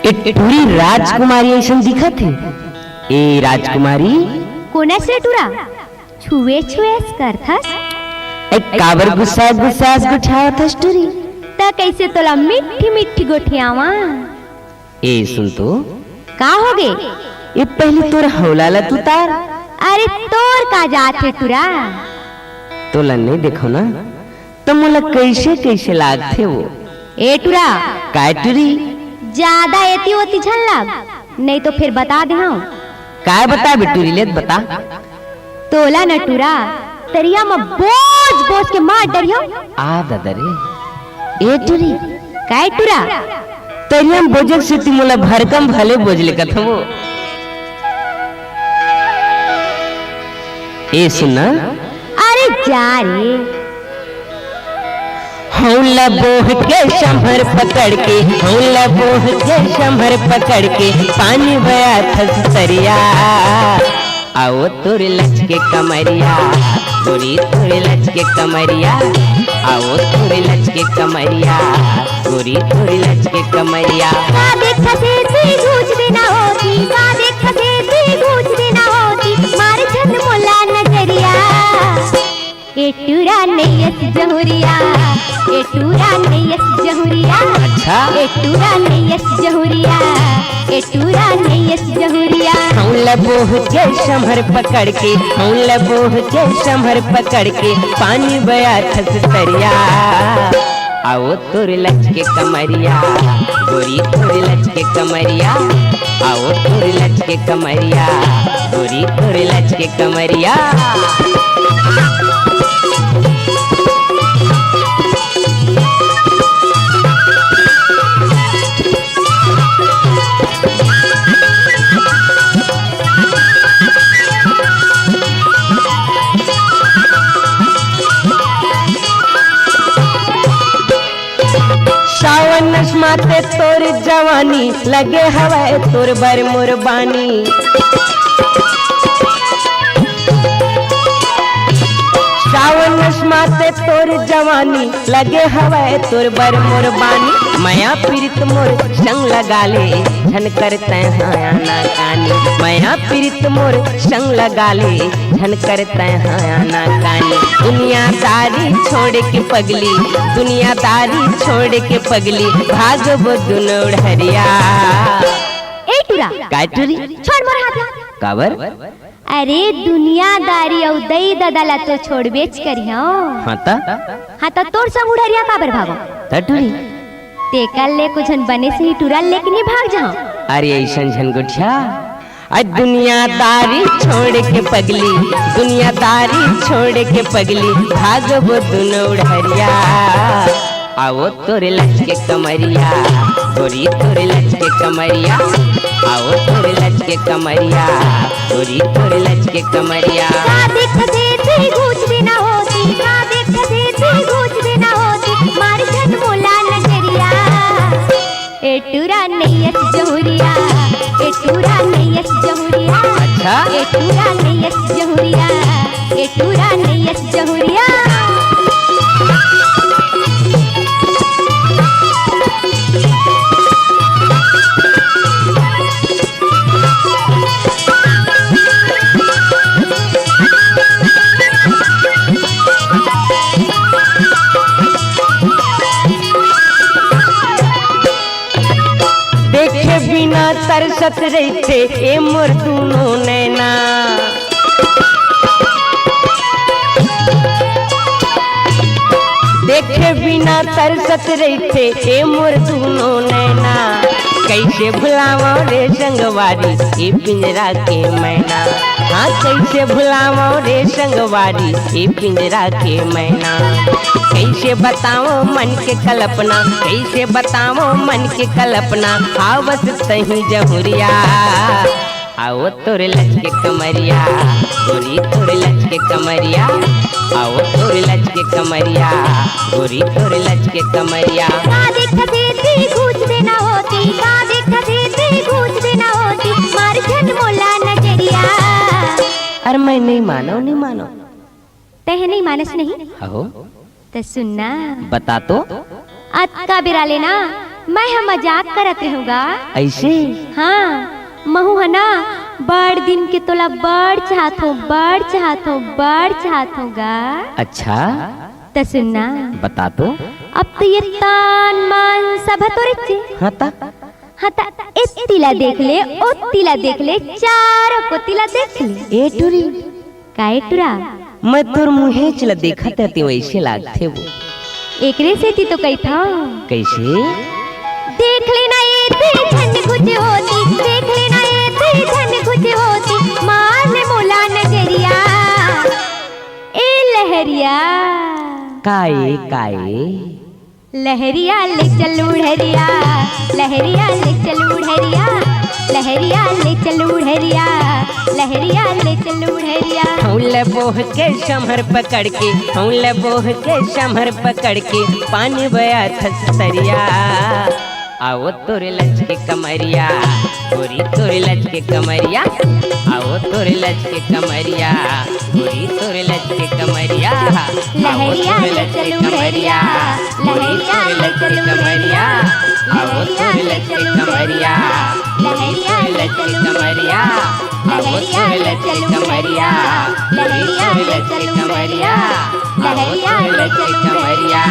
टूरी राजकुमारी ऐसा दिखत है। ए राजकुमारी कोना से टूरा छुए छुए करथस ए काबर गुस्सा गुठावत टूरी त कैसे तोला मिठी मिठी गोठियावा। ए सुन तो का हो गे ये पहले तोर हौला तू तार। अरे तोर का जात है टूरा तोला नहीं देखो ना तो मोला कैसे कैसे लागथे वो। ए टूरा काय टूरी ज्यादा एती होती झन लाग नहीं तो फिर बता दे हाँ। काय बता बेटूरी ले बता। तोला न टूरा तरिया में बोझ बोझ के मार डरियो। आ दादा रे ए टूरी काय टूरा तरिया में बोझक से ती मोला भरकम भले बोझ ले कथम वो। ए सुना अरे जा रे हौला बोह के शंभर पकड़ के हौला बोह के शंभर पकड़ के पानी बया थस तरिया आओ तोरे लच के कमरिया गोरी तोरे लच के कमरिया आओ तोरे लच के कमरिया गोरी तोरे लच के कमरिया। का देख से ती गूंज देना होती का देख से ती गूंज देना होती मार झन मोला नजरिया। ए टूरा नैयस जहुरिया ए टूरा नैयस जहुरिया। अच्छा ए टूरा नैयस जहुरिया ए टूरा नैयस जहुरिया। हौला बोह के शंभर पकड़ के हौला बोह के शंभर पकड़ के पानी बया थस तरिया आओ तोरे लच के कमरिया गोरी तोरे लच के कमरिया आओ तोरे लच के कमरिया गोरी तोरे लच के कमरिया। सावन माते तोर जवानी लगे हवा तोर बर मुरबानी सावन माते तोर जवानी लगे हवा तोर बर मुरबानी माया पीरित मोर संग लगा ले झन करते हाँ ना कानी माया पीरित मोर संग लगा ले झन करते हाँ ना कानी। दुनियादारी छोड़ के पगली दुनियादारी छोड़ के पगली भागबो दुनो ढरिया। ए टूरा काय टूरी छोड़ मोर हाथ काबर अरे दुनियादारी औ दई ददला तो छोड़ बेच करियो। हाँ ता तोर संग उड़रिया काबर भागो टूरी तेकल ले कुछ बने से ही टूरा लेके नहीं भाग जाओ। अरे ऐसन झन गुठिया दुनियादारी छोड़ के पगली दुनियादारी छोड़ के पगली भागबो दुनो ढरिया आओ तोरे लच के कमरिया गोरी तोरे लच के कमरिया आओ तोरे लच के कमरिया गोरी तोरे लच के कमरिया। का देख से ती गूंज देना होती का देख से ती गूंज देना होती मार झन मोला नजरिया। ए टूरा नैयस जहुरिया ए टूरा नैयस जहुरिया। अच्छा ए टूरा नैयस जहुरिया ए टूरा नैयस जहुरिया। देखे बिना तरसत रहते ए मोर दुनो नैना देखे बिना तरसत रहते ए मोर दुनो नैना कैसे भुलावा रे संगवारी ए पिंजरा के मैना। हाँ कैसे भुलावा रे संगवारी ए पिंजरा के मैना। कैसे बताओ मन के कल्पना कैसे बताओ मन के कल्पना आवस तही जहुरिया आओ तोरे लच के कमरिया गोरी तोरे लच के कमरिया आओ तोरे लच के कमरिया गोरी तोरे लच के कमरिया। का देख से ती गूंज देना होती का देख से ती गूंज देना होती मार झन मोला नजरिया। अरे मैं नहीं मानो तह नहीं मानस नहीं हो तो सुनना बता तो अत का बिरा लेना मैं हम मजाक करत रहूँगा। ऐसे? हाँ महू है ना बड़ दिन के तोला बड़ चाहत हो बड़ चाहत होगा। अच्छा तो सुनना बता तो। अब तो ये तान मान सब है तोरे चे। हाँ ता इस तिला देख ले ओ तिला देख ले चारों को तिला देख ले। ए टुरी काहे टुरा? मैं तोर मुहे चला देखा ते वैसे लागते वो। एकरे से थी तो कही था। कैसे? देख लेना ये तेरी ठंड कुछ होती, देख लेना ये तेरी ठंड कुछ होती, मार ले मोला नजरिया ए लहरिया। काए काए लहरिया ले चल उड़हरिया, लहरिया ले चल उड़हरिया, लहरिया ले चल उड़हरिया, लहरिया ले चल उड़हरिया। हौले बोह के शमर पकड़ के, हौले बोह के शमर पकड़ के, पानी बया थसरिया। आओ तोरे लच के कमरिया, गोरी तोरे लच के कमरिया, आओ तोरे लच के कमरिया, गोरी तोरे लच के कमरिया, लहरिया ले चल उड़हरिया, लहरिया ले चल उड़हरिया, आओ तोरे लच के कमरिया, लहरिया ले चल कमरिया, आओ तोरे लच के कमरिया, लहरिया ले चल उड़हरिया, लहरिया ले चल उड़हरिया,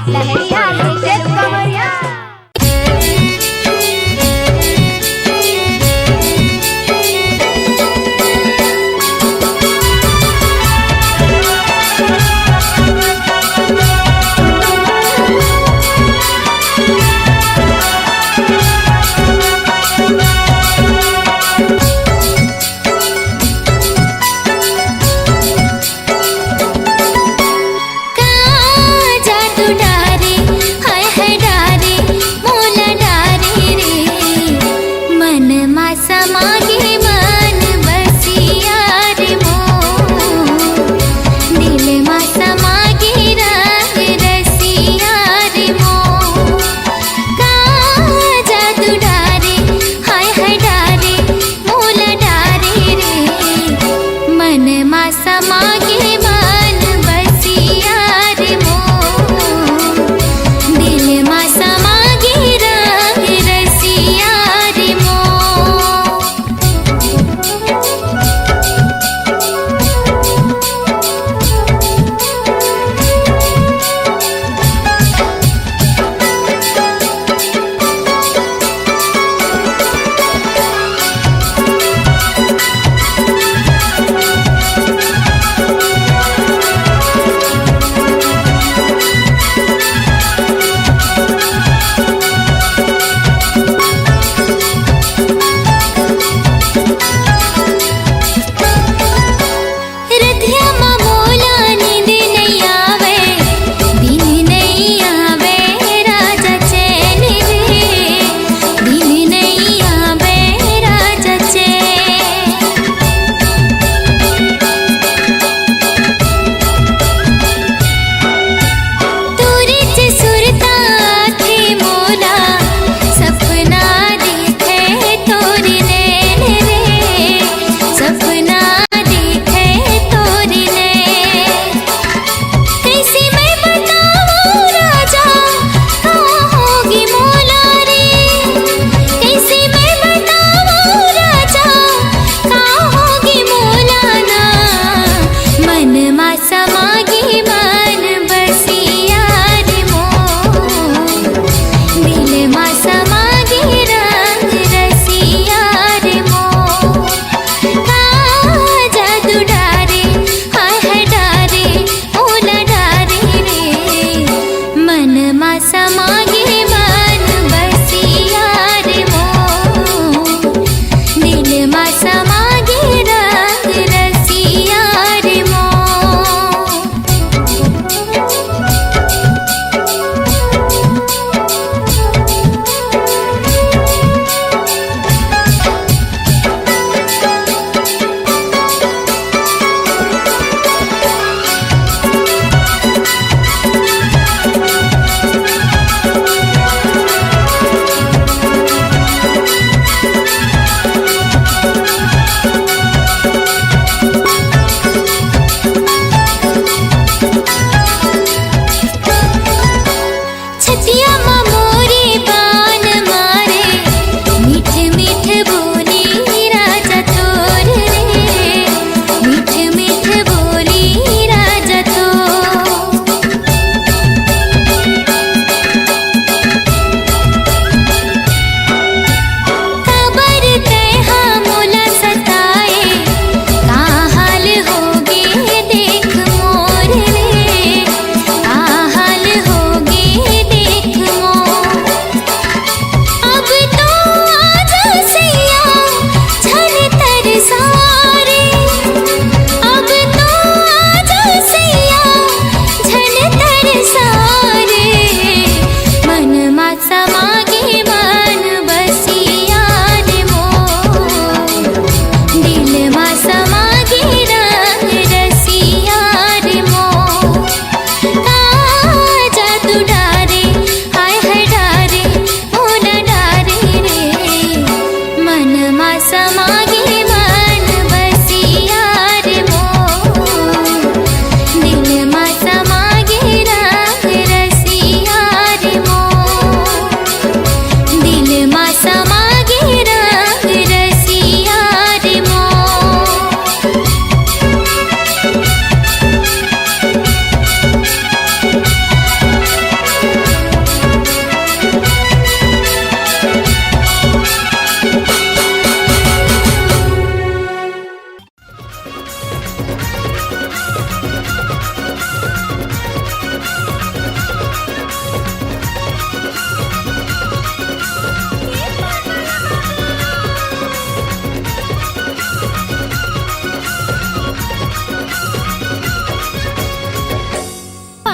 लहरिया ले चल कमरिया। जादू डारे हाय हाय डारे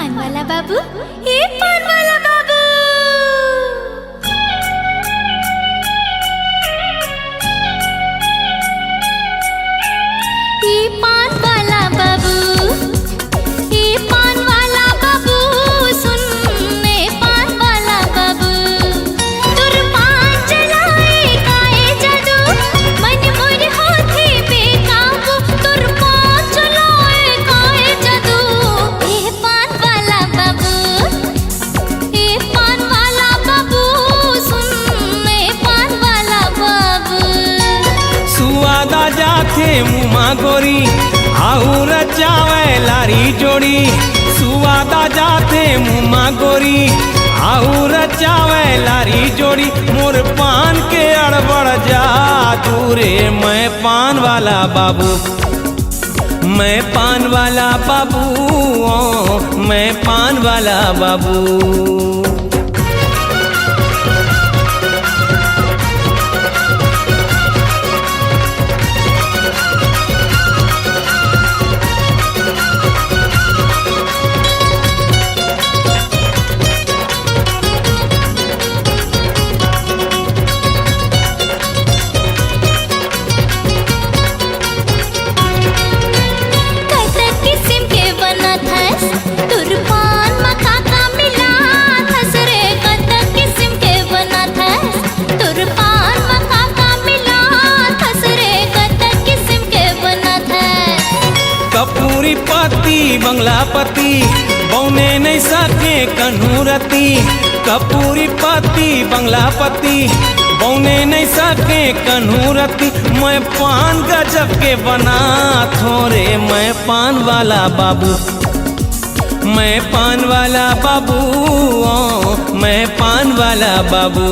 पान वाला बाबू, ए पान वाला बाबू। ए पान वाला बाबू, ए पान वाला बाबू, सुन ए पान वाला बाबू। तुर पान चलाए काए जादू, मन मोर होथे बेकाबू। तुर पान चलाए काए जादू, ए पान वाला बाबू, ए पान वाला बाबू, सुन ए पान वाला बाबू। सुवादा जाथे मुमा गोरी आऊ रचावे लारी जोड़ी। सुवादा जाथे मुमा गोरी आऊ रचावे लारी जोड़ी। मोर पान के अड़बड़ जा दूरे मैं पान वाला बाबू, मैं पान वाला बाबू, ओ मैं पान वाला बाबू। कपूरी पति बंगला पति बौने नहीं सके कन्हूरती। कपूरी पति बंगला पति बौने नहीं सके कन्हूरती। मैं पान गजब के बना थोरे मैं पान वाला बाबू, मैं पान वाला बाबू, ओ मैं पान वाला बाबू।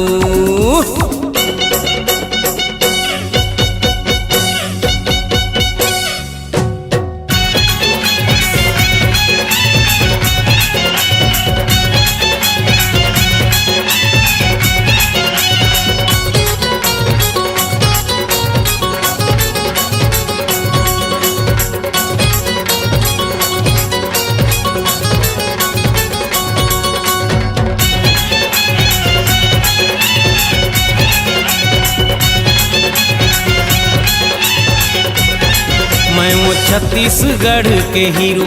मैं वो छत्तीसगढ़ के हीरो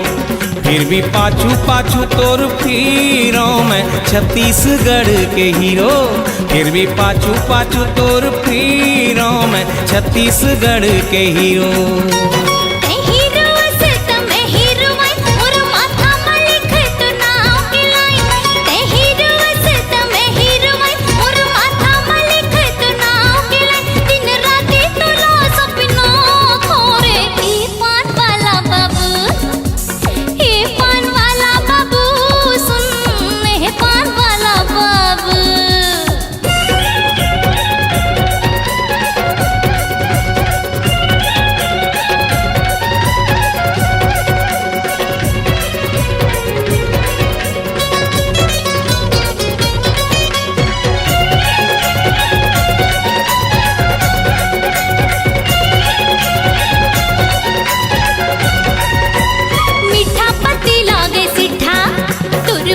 फिर भी पाछू पाछू तोर फिरो। मैं छत्तीसगढ़ के हीरो फिर भी पाछू पाछू तोर फिरो। मैं छत्तीसगढ़ के हीरो।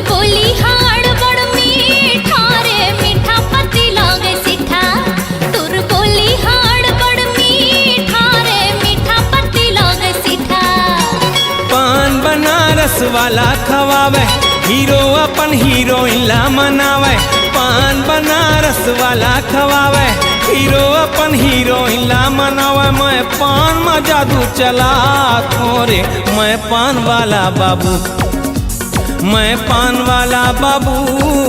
बोली हाड़ बड़ मीठा रे, मीठा पति लागे सिठा। तुर बोली हाड़ बड़ मीठा रे, मीठा पति लागे सिठा। पान बनारस वाला खवावे हीरो अपन हीरोइन ला मनावे। पान बनारस वाला खवावे हीरो अपन हीरोइन ला मनावे। मैं पान में जादू चला थोरे मैं पान वाला बाबू, मैं पान वाला बाबू,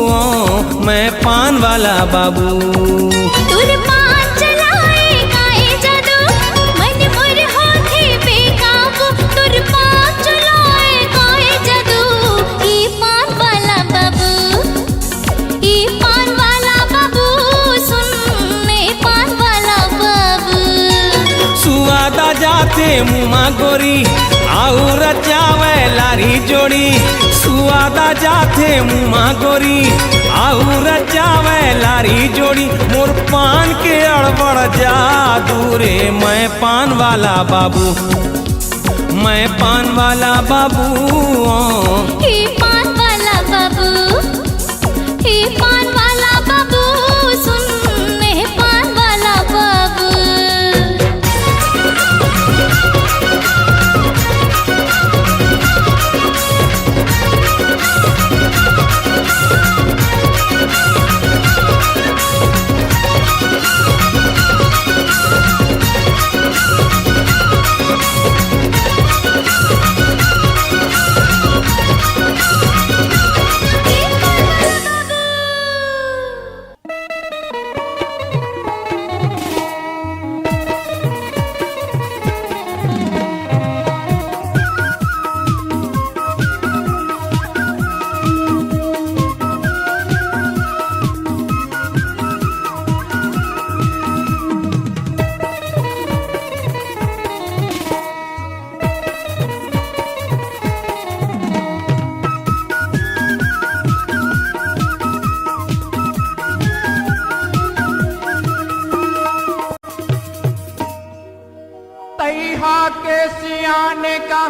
ओ मैं पान वाला बाबू। तुर पान चलाए काए जादू, मन मोर होथे बेकाबू। तुर पान चलाए काए जादू, ई पान वाला बाबू, ई पान वाला बाबू, सुन ए पान वाला बाबू। सुवादा जाते मुमा गोरी आऊ रचावे लारी जोड़ी। सुवादा जाथे मुमा गोरी आऊ रचावे लारी जोड़ी। मोर पान के अड़बड़ जा दूरे मैं पान वाला बाबू, मैं पान वाला बाबू, पान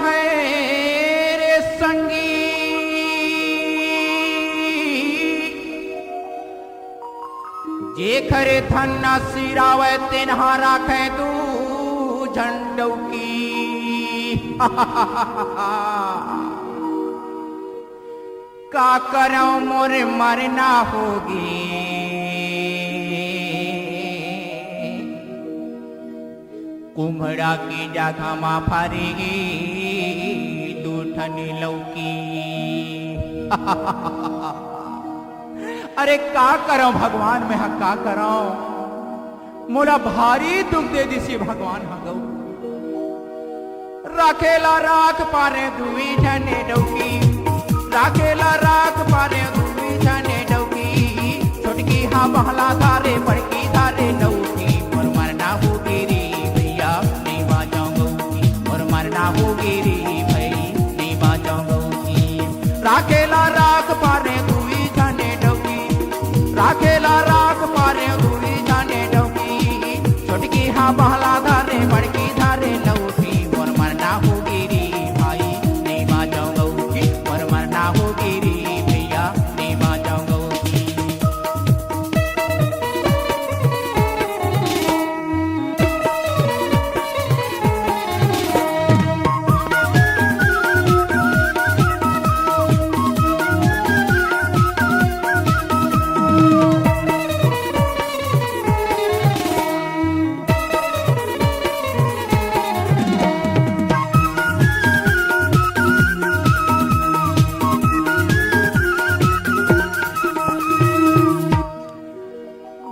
है रे संगी जे खरे धन न सिरावे तिन्हा राखे तू झंडों की का करो मोर मरना होगी कुम्हड़ा की जगह मा फरेगी दूठनी लौकी अरे का करो भगवान में का करो मोला भारी दुख दे दिसी भगवान हगौ राखेला राख पारे दुई जने डौकी राखेला राख पारे दुई जने डौकी छोटकी हा बहला धारे बड़की धारे डौकी मोर मरना होगी रे भैया नहीं बाजाऊंगी मोर मरना होगी रे भाई नहीं बाजाऊंगी राखेला राख पारे दुई जने डौकी राखेला राख पारे दुई जने डौकी छोटकी हा बहला धारे बड़की धारे लौटी मोर मरना होगी रे भाई नहीं बाजाऊंगी मोर मरना होगी रे भैया नहीं बाजाऊंगी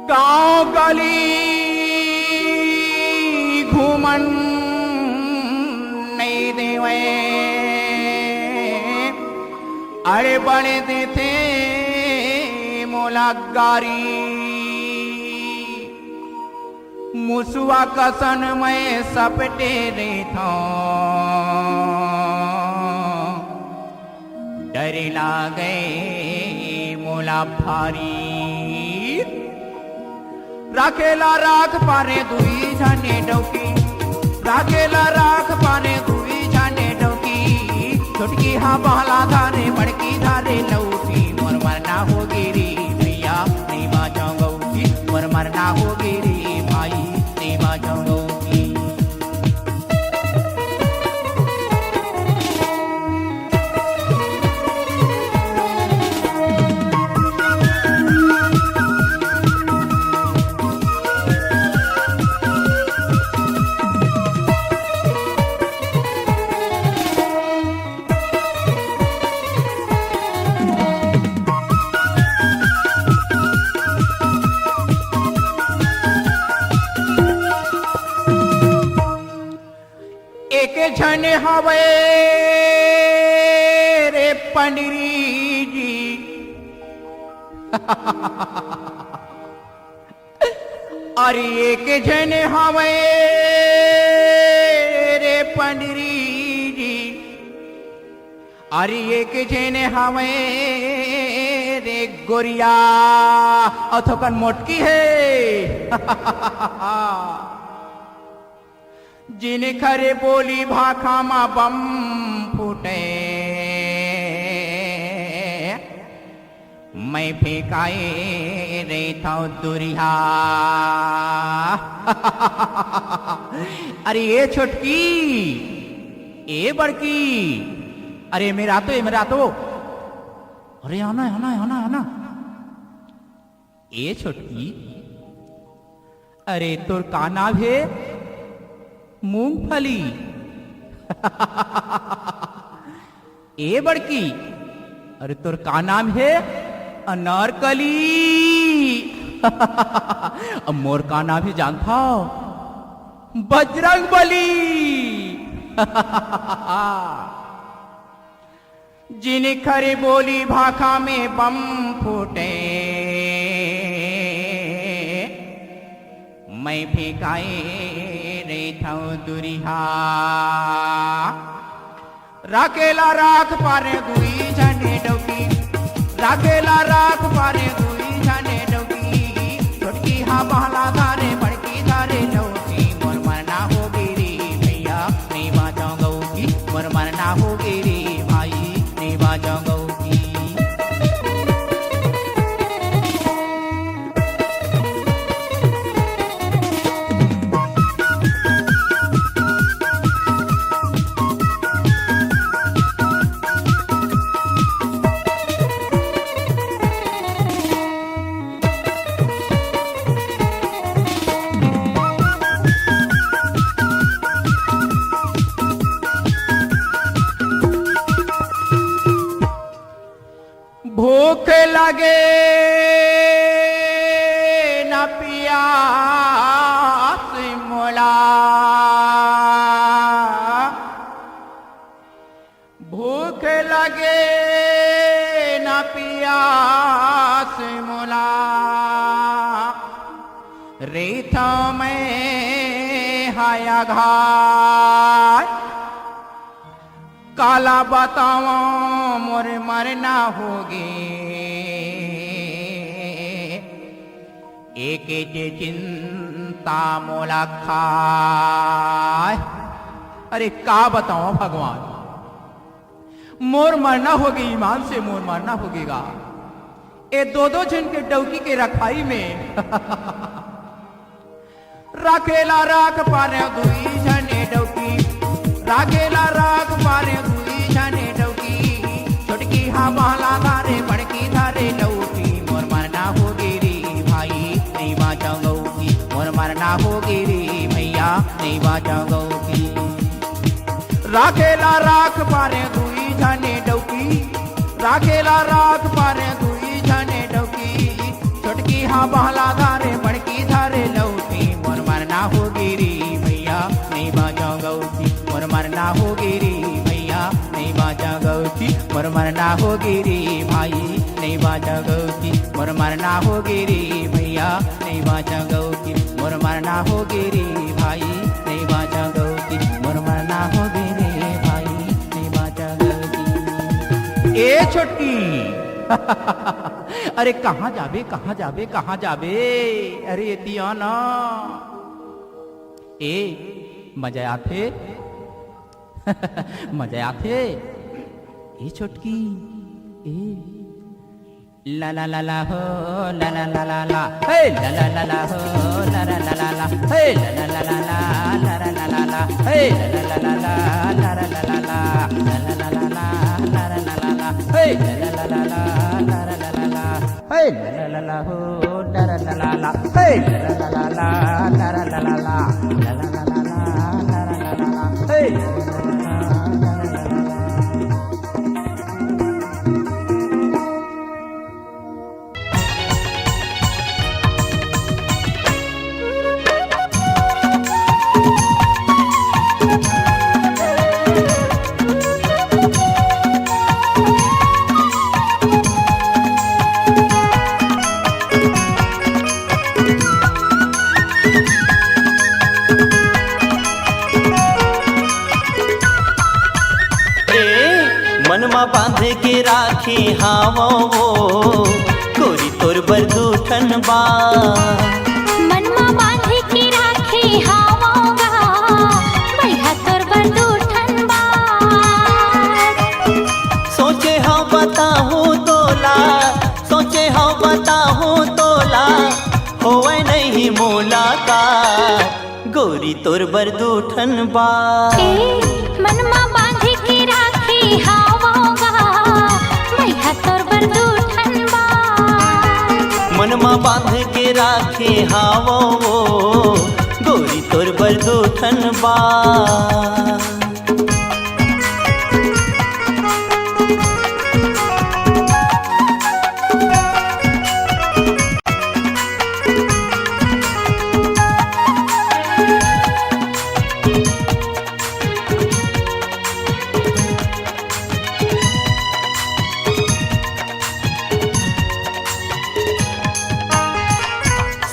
गांव गली घूमन नहीं देवे अरे बड़े देते मोला गारी मुसुआ कसन में सपटे रहता डर लागे मोला भारी राखेला राख पारे दुई जाने डौकी राखेला राख पारे दुई जाने डौकी छोटकी हा बहला धारे बड़की धारे लौटी मोर मरना होगी रे भैया नहीं बाजाऊंगी मोर मरना होगी रे भाई नहीं बाजाऊंगी एक झन हवे रे पंडरी जी अरे एक झन हवे रे पंडरी जी अरे एक झन हवे रे गोरिया अथोकन मोटकी है जिन खरे बोली भाखा मा बम फूटे मैं फेंकाए रहता दुरिया अरे ये छोटकी ए बड़की अरे मेरा तो अरे आना आना आना आना ए छोटकी अरे तोर का नाम है मूंगफली ए बड़की अरे तोर का नाम है अनारकली अब मोर का नाम है जानता बजरंग बली जिन खरे बोली भाखा में बम फूटे मैं फेंकाए रहता दुरिहा राखेला राख पारे दुई झंडे डौकी राखेला राख पारे दुई झंडे डौकी छोटकी हा बहला धारे बड़की धारे डौकी मोर मरना होगी रे भैया नहीं बाजाऊंगी मोर भूख लगे न पियास मोला, भूख लगे न पियास मोला, रेत में हाया घाट काला बताओ मोरे मरना होगी, एक चिंता मोला खाए। अरे का बताओ भगवान, मोर मरना होगी, ईमान से मोर मरना होगेगा। ए दो जन के डौकी के रखाई में राखेला राख पारे दुई जने डौकी, राखेला राख पारे दुई जने डौकी, छोटकी हाँ बहला धारे बड़की धारे लौकी, मोर मरना होगी रे भाई नहीं बाचा गौकी, मोर मरना होगी रे भैया नहीं बाचा गौकी। राखेला राख पारे दुई जने डौकी, राखेला राख पारे दुई जने डौकी, छोटकी हाँ बहला धारे बड़की धारे लौकी, मोर मरना होगी रे भैया नहीं बाजा गौकी, मोर मरना होगी रे भैया नहीं बाजा गौकी, मोर मरना होगी रे भाई नहीं बाजा गौकी, मोर मरना होगी रे भैया नहीं बाजा गौकी, मोर मरना होगी रे भाई नहीं बाजा गौकी, मोर मरना होगी रे भाई नहीं बाजा गौकी। ए छोटकी अरे कहाँ जाबे कहाँ जाबे कहाँ जाबे, अरे एतिया ना ए मजा आथे मजा आथे। ए छोटकी ए ला ला ला ला हो ला ला ला ला ला हे ला ला ला ला हो ला ला ला ला ला हे ला ला ला ला ला ला ला ला ला ला हे ला ला ला ला ला ला ला ला ला ला ला ला ला ला ला ला ला ला ला हे ला ला ला ला ला ला ला ला ला ला हे ला ला ला ला हो ला ला ला ला ला हे ला ला ला ला ला ला ला ला ला ला ला ला ला ला ला ला हे मनमा बांधे के राखी हावो वो गोरी तोर बरदूठन बा, मनमा बांधे के राखी हावोगा भैया तोर बरदूठन बा, सोचे हाँ बताहूँ तोला, सोचे हाँ बताहूँ तोला होवे नहीं मुलाकात गोरी तोर बरदूठन बा। ए मनमा बांधे के राखी हावोगा भैया तोर बरदूठन बा, मनमा बांध के राखे हावो वो गोरी तोर बरदूठन बा।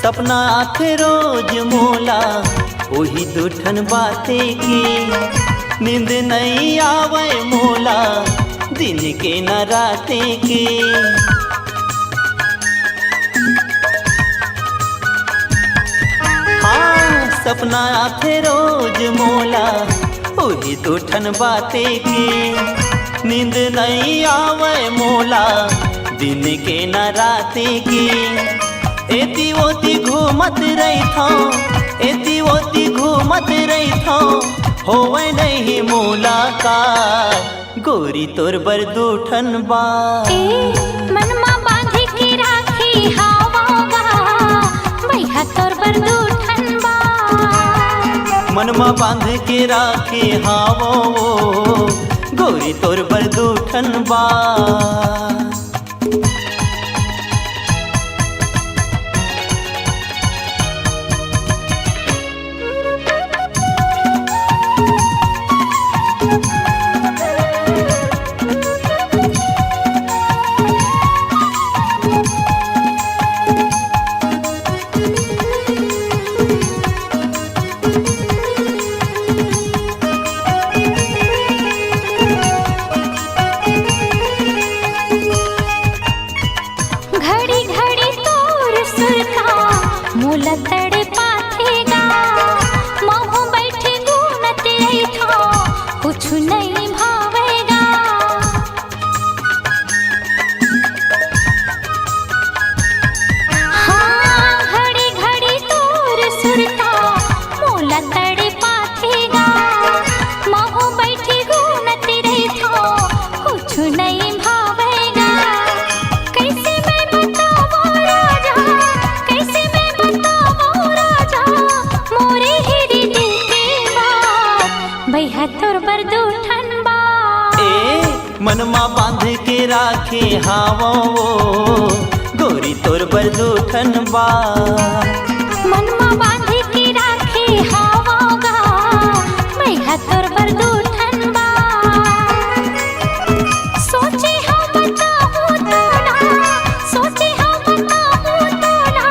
सपना आथे रोज मोला वही दूठन बाते की, नींद नहीं आवे मोला दिन के न राते की। हाँ सपना आथे रोज मोला वही दूठन बाते की, नींद नहीं आवे मोला दिन के न राते की। एती ओती घूमत रही था, एती ओती घूमत रही था होवे नहीं मुलाकात गोरी तोर बरदूठन बा। ए मनमा बांधे के राखी हावोगा भैया तोर बरदूठन बा, मनमा बांध के राखे हावो गोरी तोर बरदूठन बा। राखे हावो गोरी तोर बर दूठन बा मनमा बांधे के राखे हावोगा मैया तोर बर दूठन बा सोचे हम बताऊं तो ना सोचे हम बताऊं तो ना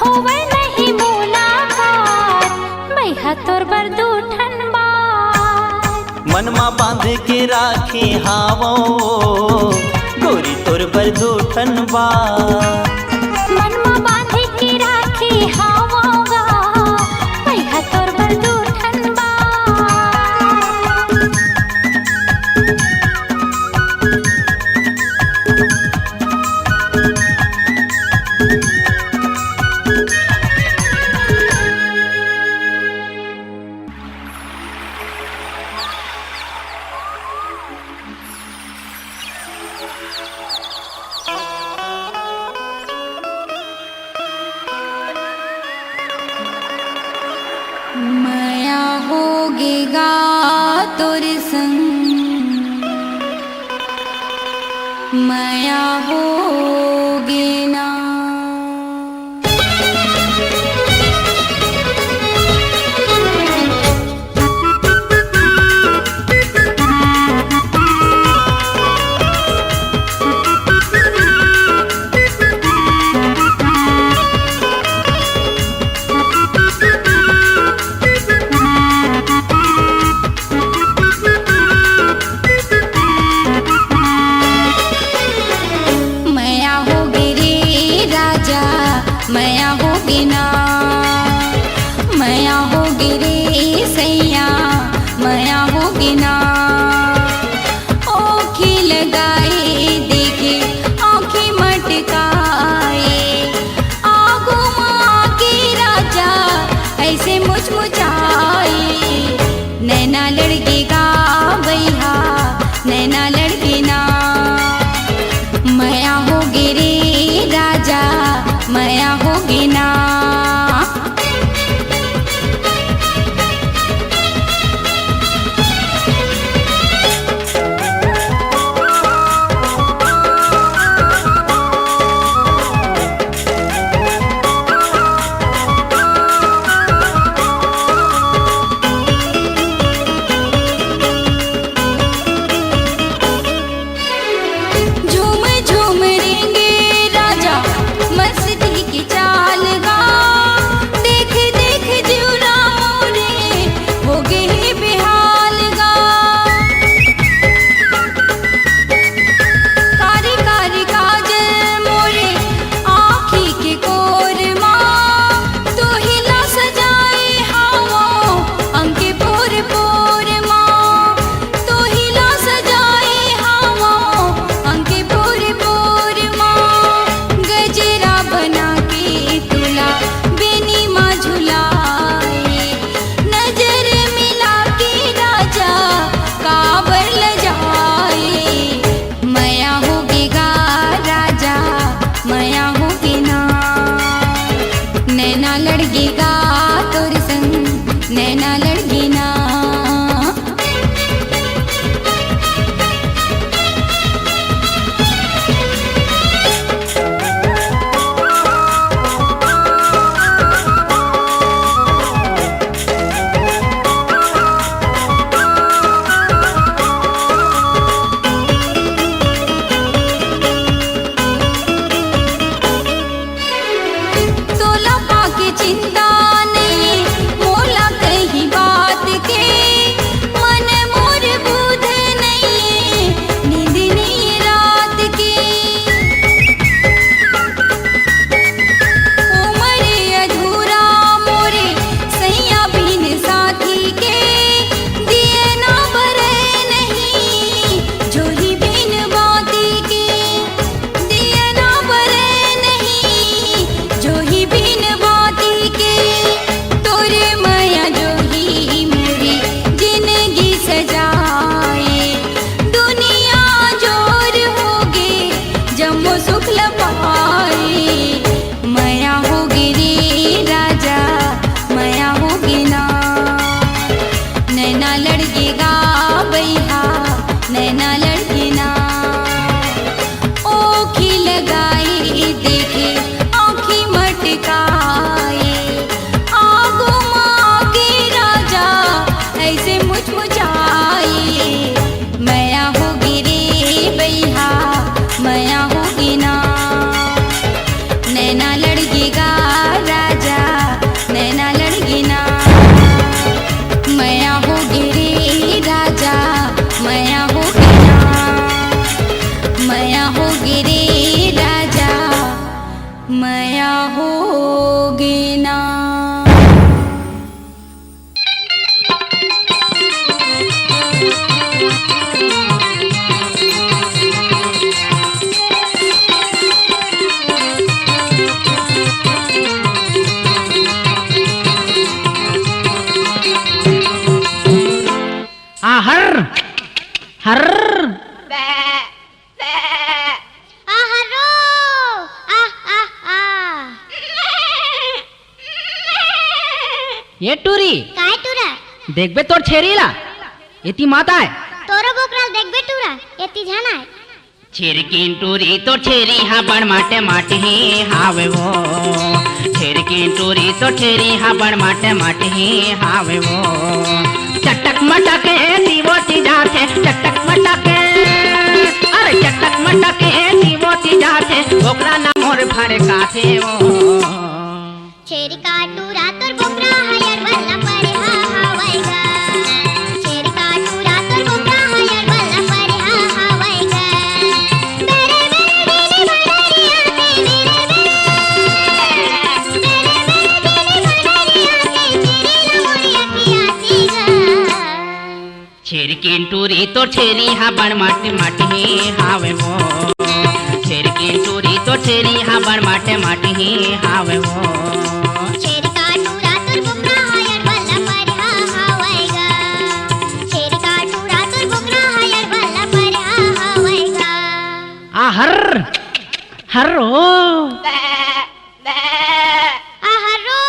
होवे नहीं मुलाकात मैया तोर बर दूठन बा मनमा बांध के राखे हावो गोरी तोर बर दूठन बा मनमा बांधे के राखे हावोगा मैया तोर बर दूठन बा माया होगेगा तोर संग माया होगे ना माया होगे रे राजा माया होगे ना माया होगे रे सैया माया होगे ना आँखें लगाए देखे आँखें मटकाए आगो माँ के राजा ऐसे मुचमुचाए नैना लड़केगा भैया नैना लड़के ना माया होगे रे राजा माया होगे ना झूम झूम रेंगे गिरे राजा माया होगी ना। हर हर आहारो ये टूरी काय टुरा देखबे तोर छेरीला एती माता है तोरो बोकराल देखबे टुरा एती जाना है छिरकिन टूरी तो छेरी हा बड़ माटे माटी ही हावे वो छिरकिन टूरी तो छेरी हा बड़ माटे माटी ही हावे वो चटक मटक दीवोती जाते चटक मटक अरे चटक मटक दीवोती जाते ओकरा ना मोर फड़काते वो छेरी का टुरा तोर बोकरा हयर वाला परे हा हवाईगा छेरी का टुरा तोर बोकरा हयर वाला परे हा हवाईगा मेरे मेरे दिली भंडारिया के छिरकिन टूरी तो छेरी हा बड़ माटी माटी ही हावे वो छिरकिन टूरी तो छेरी हा बड़ माटे माटी ही हावे वो छेरी का टुरा तोर बोकरा हयर वाला परे हा हवाईगा छेरी का टुरा तोर बोकरा हयर वाला परे हा हवाईगा हर हर ओ आहारो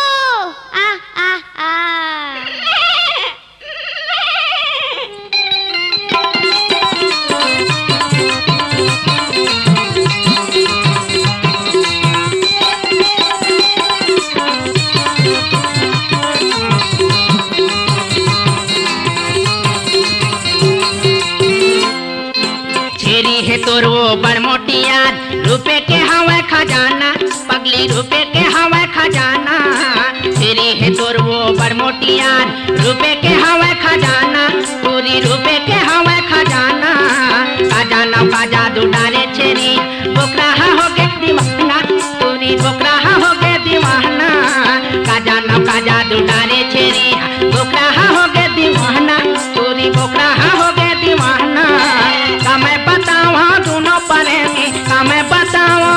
आ छेरी है तोर वो बड़ मोटी यार रुपए के हवा खजाना पगली रुपए के हवा खजाना छेरी है तोर वो बड़ मोटी यार रुपए के हवा खजाना पूरी रुपए के हवा खजाना खजाना का जादू डाले छेरी बोकरा हो गए दीवाना पूरी बोकरा हो गए दीवाना खजाना का जादू डाले छेरी बोकरा हो गए दीवाना पूरी बोकरा हो गए दीवाना का मैं बतावा दोनों परे में का मैं बतावा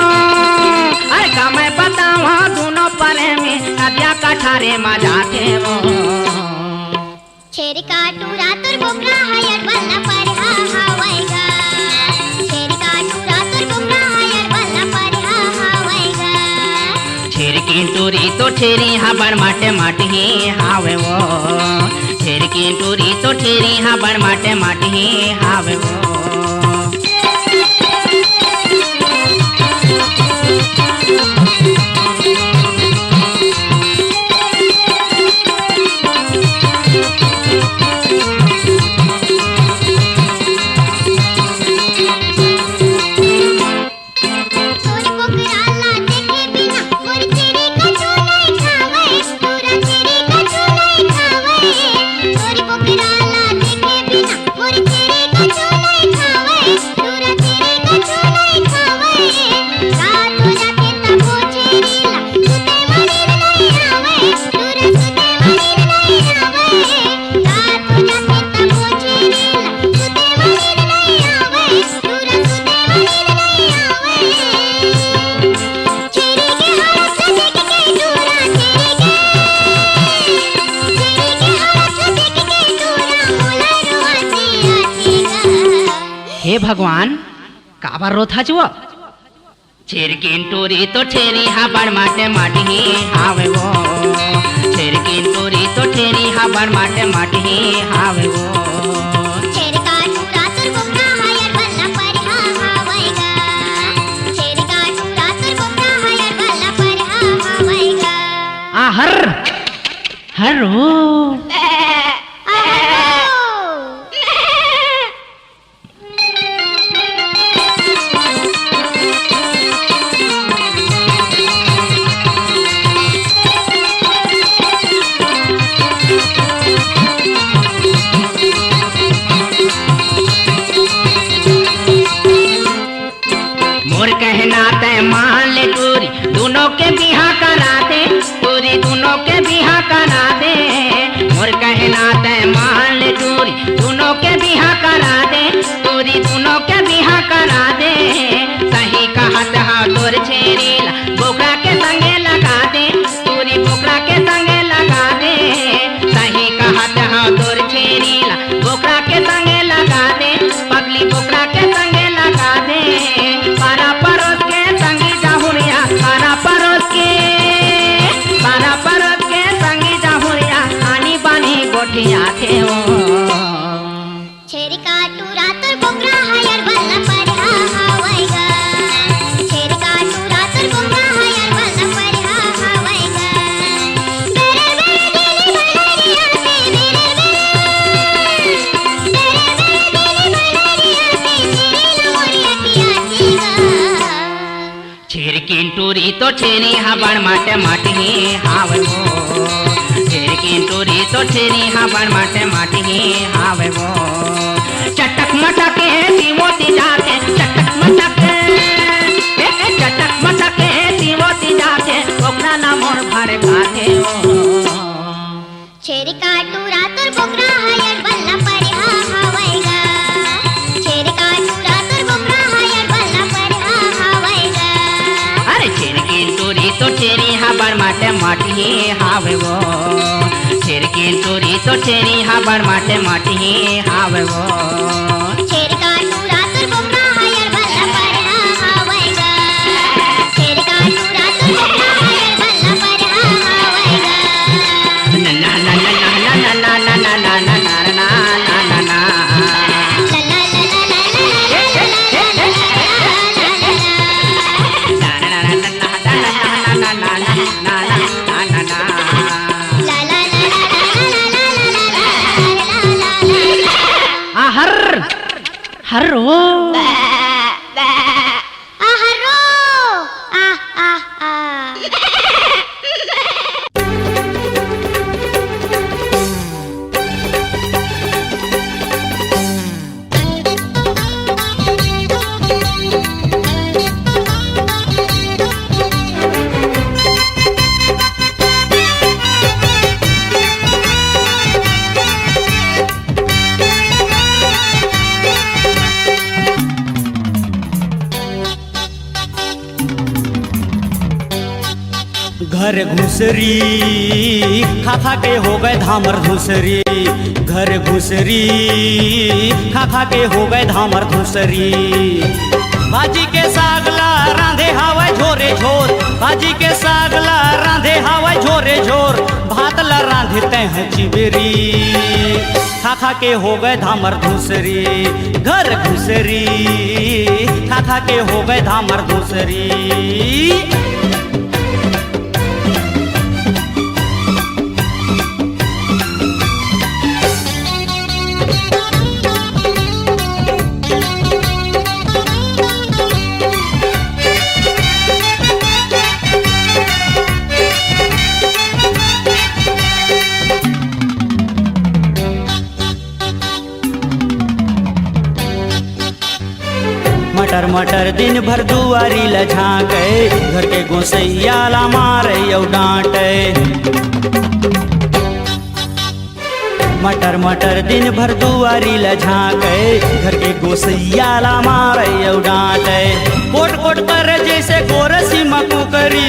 अरे का मैं बतावा दोनों परे में नदिया कठारे मजाते वो छेरी का टुरा तोर बोकरा हयर वाला परे हा हवाईगा छेरी का टुरा तोर बोकरा हयर वाला परे हा हवाईगा छिरकिन टूरी तो छेरी हा बड़ माटे माटी ही हावे वो छिरकिन टूरी तो छेरी हा बड़ माटे माटी ही हावे वो तोर बोकरा ला देखे बिना मोर छेरी का चूलाई खावे टुरा छेरी का चूलाई खावे तोर बोकरा ला देखे बिना मोर छेरी का चूलाई खावे टुरा छेरी का चूलाई खावे रात हो जाते तब वो छेरी ला सुते वाली नहीं आवे टुरा सुते वाली नहीं आवे रात हो जाते तब वो छेरी ला सुते वाली नहीं आवे टुरा सुते वाली नहीं आवे छेरी के हाथ से देख के टुरा छेरी के हाथ से देख के टुरा मोला रोआती आतीगा हे भगवान काबर रोथा जुआ छिरकिन टूरी तो छेरी हा बड़ माटे माटी ही हावे वो छिरकिन टूरी तो छेरी हा बड़ माटे माटी ही हावे वो छेरी का टुरा तोर बोकरा हयर वाला परे हा हवाईगा छेरी का टुरा तोर बोकरा हयर वाला परे हा हवाईगा हर हर ओ आहारो मोर कहना तय मान ले टूरी दोनों के बिहा करा दे, टूरी दोनों के बिहा करा दे। मोर कहना तय मान ले टूरी दोनों के बिहा करा दे, टूरी दोनों के बिहा करा दे। सही कहत हा तोर छेरीला बोकरा के संगे लगा दे, टूरी बोकरा के संगे लगा दे। सही कहत हा तोर छेरीला बोकरा के संगे लगा दे, पगली बोकरा के संगे लगा दे। पारा परोस के संगी जाहुरिया, पारा परोस के संगी जाहुरिया, आनी बानी गोठिया थे हो। छेरी काटूरा तर बोकरा हायर बल्ला पर हावाएगा, छेरी काटूरा तर बोकरा हायर बल्ला पर हावाएगा। मेरे मेरे दिल बनरिया से, मेरे मोरिया पिया सीगा। छेर किंटूरी तो छेरी हाबड़ माटे माटी हावे वो, छेर किंटूरी तो छेरी हाबड़ माटे माटी हावे वो। चटक मटक दीवोती जाके, चटक मटक दीवोती जाके, ओकरा ना मोर भर गाते हो। छेरी काटूरा तर बोकरा हायर बल्ला पर हावाएगा, छेरी काटूरा तर बोकरा हायर बल्ला पर हावाएगा। अरे छेर किंटूरी तो छेरी हाबड़ माटे माटी हावे वो, छेर किंटूरी तो छेरी हाबड़ माटे माटी हावे वो। छेरी काटूरा तर बोकरा हायर बल्ला पर हावाएगा, छेरी काटूरा तर बोकरा हायर बल्ला पर हावाएगा। ना ना ना ना ना ना ना ना ना ना ना ना ना ना। हर्रो आहरो घर घुसरी खा खा के हो गए धामर धुसरी, घर घुसरी खा खा के हो गए धामर धुसरी। भाजी के सागला रांधे हवा झोरे झोर, भाजी के सागला रांधे हवा झोरे झोर, भात ला रांधते हैं चिबरी। खा खा के हो गए धामर धुसरी, घर घुसरी खा खा के हो गए धामर धुसरी। मटर मटर दिन भर दुआरी ल झाँके, घर के गोसैया ला मारे यौ डांटे। मटर मटर दिन भर दुआरी ल झाँके, घर के गोसैया ला मारे यौ डांटे। कोट कोट कर जैसे गोरसी मकू करी,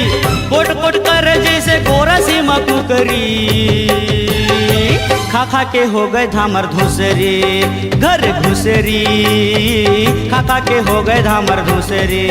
कोट कोट कर जैसे गोरसी मकू करी। खा खा के हो गए धामर धुसरी, घर घुसरी खा खा के हो गए धामर धुसरी।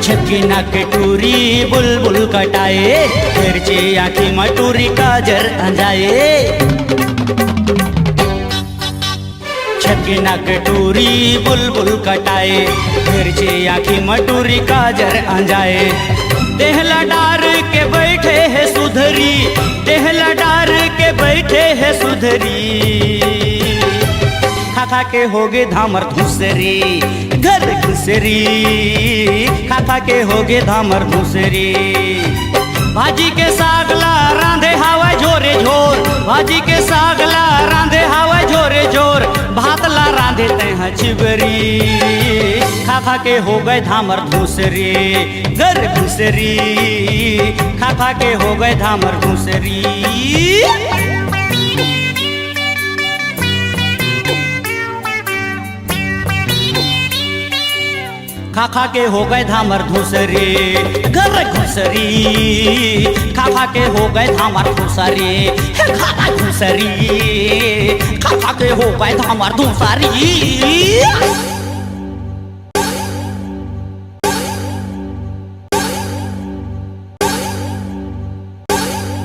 छकिना के टूरी बुलबुल कटाए, फिरची आँखी मटूरी काजर अंजाए। छकिना के टूरी बुलबुल कटाए, फिरची आँखी मटूरी काजर अंजाए। देहला डार के बैठ घुसरी खा खा के होगे धामर धुसरी घर घुसरी खा खा के होगे धामर धुसरी भाजी के सागला रांधे हवा झोरे झोर भाजी के सागला रांधे हवा झोरे झोर भातला रांधे तह छिबरी खा खा के हो गए धामर धुसरी घर घुसरी खा खा के हो गए धामर धुसरी खा खा के हो गए धामर धुसरी घर घुसरी खा खा के हो गए धामर धुसरी खा घुसरी खा खा के हो गए धामर धुसरी